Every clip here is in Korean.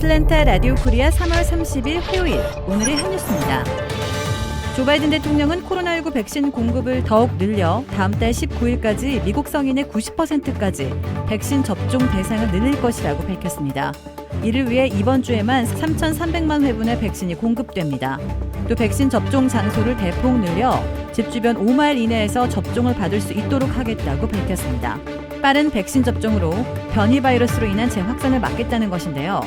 애틀랜타 라디오 코리아 3월 30일 화요일 오늘의 한 뉴스입니다. 조 바이든 대통령은 코로나19 백신 공급을 더욱 늘려 다음 달 19일까지 미국 성인의 90%까지 백신 접종 대상을 늘릴 것이라고 밝혔습니다. 이를 위해 이번 주에만 3,300만 회분의 백신이 공급됩니다. 또 백신 접종 장소를 대폭 늘려 집 주변 5마일 이내에서 접종을 받을 수 있도록 하겠다고 밝혔습니다. 빠른 백신 접종으로 변이 바이러스로 인한 재확산을 막겠다는 것인데요.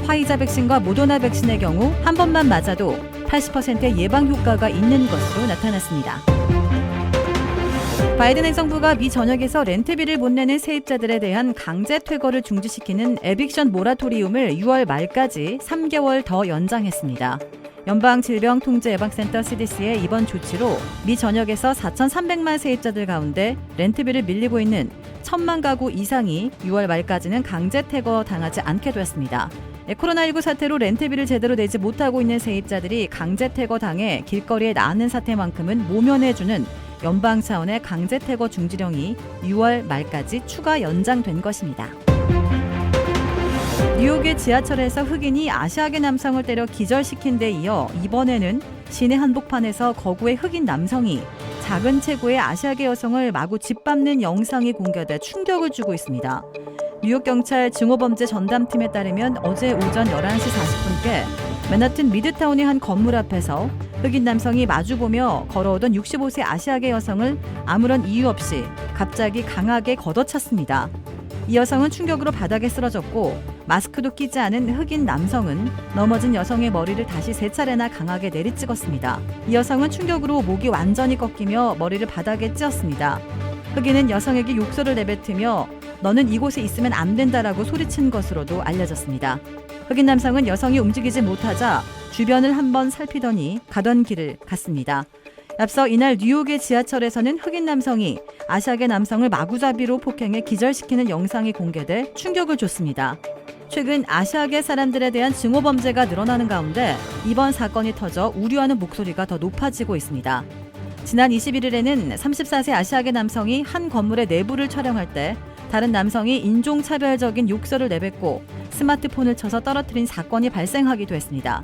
화이자 백신과 모더나 백신의 경우 한 번만 맞아도 80%의 예방 효과가 있는 것으로 나타났습니다. 바이든 행정부가 미 전역에서 렌트비를 못 내는 세입자들에 대한 강제 퇴거를 중지시키는 에빅션 모라토리움을 6월 말까지 3개월 더 연장했습니다. 연방질병통제예방센터 CDC의 이번 조치로 미 전역에서 4,300만 세입자들 가운데 렌트비를 밀리고 있는 1,000만 가구 이상이 6월 말까지는 강제 퇴거 당하지 않게 됐습니다. 코로나19 사태로 렌트비를 제대로 내지 못하고 있는 세입자들이 강제 퇴거 당해 길거리에 나앉는 사태만큼은 모면해주는 연방 차원의 강제 퇴거 중지령이 6월 말까지 추가 연장된 것입니다. 뉴욕의 지하철에서 흑인이 아시아계 남성을 때려 기절시킨 데 이어 이번에는 시내 한복판에서 거구의 흑인 남성이 작은 체구의 아시아계 여성을 마구 짓밟는 영상이 공개돼 충격을 주고 있습니다. 뉴욕 경찰 증오범죄 전담팀에 따르면 어제 오전 11시 40분께 맨하튼 미드타운의 한 건물 앞에서 흑인 남성이 마주보며 걸어오던 65세 아시아계 여성을 아무런 이유 없이 갑자기 강하게 걷어찼습니다. 이 여성은 충격으로 바닥에 쓰러졌고 마스크도 끼지 않은 흑인 남성은 넘어진 여성의 머리를 다시 3차례나 강하게 내리찍었습니다. 이 여성은 충격으로 목이 완전히 꺾이며 머리를 바닥에 찧었습니다. 흑인은 여성에게 욕설을 내뱉으며 너는 이곳에 있으면 안 된다라고 소리친 것으로도 알려졌습니다. 흑인 남성은 여성이 움직이지 못하자 주변을 한번 살피더니 가던 길을 갔습니다. 앞서 이날 뉴욕의 지하철에서는 흑인 남성이 아시아계 남성을 마구잡이로 폭행해 기절시키는 영상이 공개돼 충격을 줬습니다. 최근 아시아계 사람들에 대한 증오범죄가 늘어나는 가운데 이번 사건이 터져 우려하는 목소리가 더 높아지고 있습니다. 지난 21일에는 34세 아시아계 남성이 한 건물의 내부를 촬영할 때 다른 남성이 인종차별적인 욕설을 내뱉고 스마트폰을 쳐서 떨어뜨린 사건이 발생하기도 했습니다.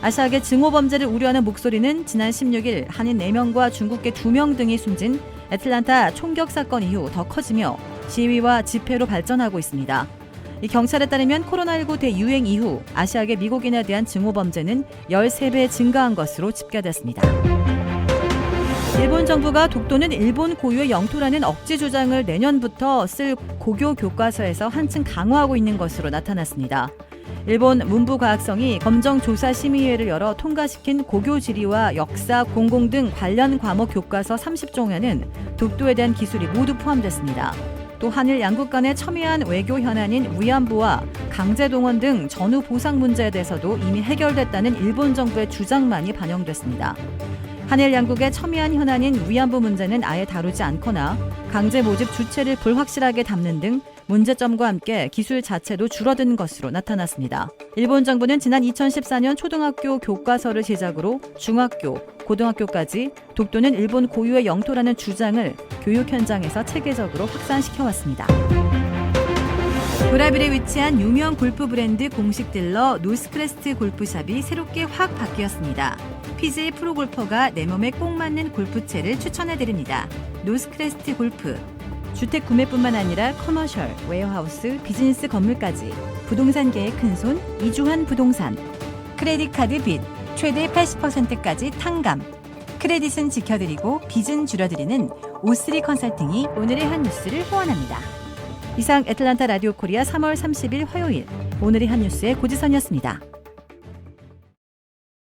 아시아계 증오범죄를 우려하는 목소리는 지난 16일 한인 4명과 중국계 2명 등이 숨진 애틀랜타 총격 사건 이후 더 커지며 시위와 집회로 발전하고 있습니다. 이 경찰에 따르면 코로나19 대유행 이후 아시아계 미국인에 대한 증오범죄는 13배 증가한 것으로 집계됐습니다. 일본 정부가 독도는 일본 고유의 영토라는 억지 주장을 내년부터 쓸 고교 교과서에서 한층 강화하고 있는 것으로 나타났습니다. 일본 문부과학성이 검정조사심의회를 열어 통과시킨 고교지리와 역사, 공공 등 관련 과목 교과서 30종에는 독도에 대한 기술이 모두 포함됐습니다. 또 한일 양국 간의 첨예한 외교 현안인 위안부와 강제동원 등 전후 보상 문제에 대해서도 이미 해결됐다는 일본 정부의 주장만이 반영됐습니다. 한일 양국의 첨예한 현안인 위안부 문제는 아예 다루지 않거나 강제 모집 주체를 불확실하게 담는 등 문제점과 함께 기술 자체도 줄어든 것으로 나타났습니다. 일본 정부는 지난 2014년 초등학교 교과서를 시작으로 중학교, 고등학교까지 독도는 일본 고유의 영토라는 주장을 교육 현장에서 체계적으로 확산시켜왔습니다. 브라질에 위치한 유명 골프 브랜드 공식 딜러 노스크레스트 골프샵이 새롭게 확 바뀌었습니다. PGA 프로골퍼가 내 몸에 꼭 맞는 골프채를 추천해드립니다. 노스크레스트 골프. 주택 구매뿐만 아니라 커머셜, 웨어하우스, 비즈니스 건물까지 부동산계의 큰손 이주환 부동산. 크레딧 카드 빚 최대 80%까지 탕감. 크레딧은 지켜드리고 빚은 줄여드리는 O3 컨설팅이 오늘의 한 뉴스를 후원합니다. 이상 애틀랜타 라디오 코리아 3월 30일 화요일 오늘의 한 뉴스의 고지선이었습니다.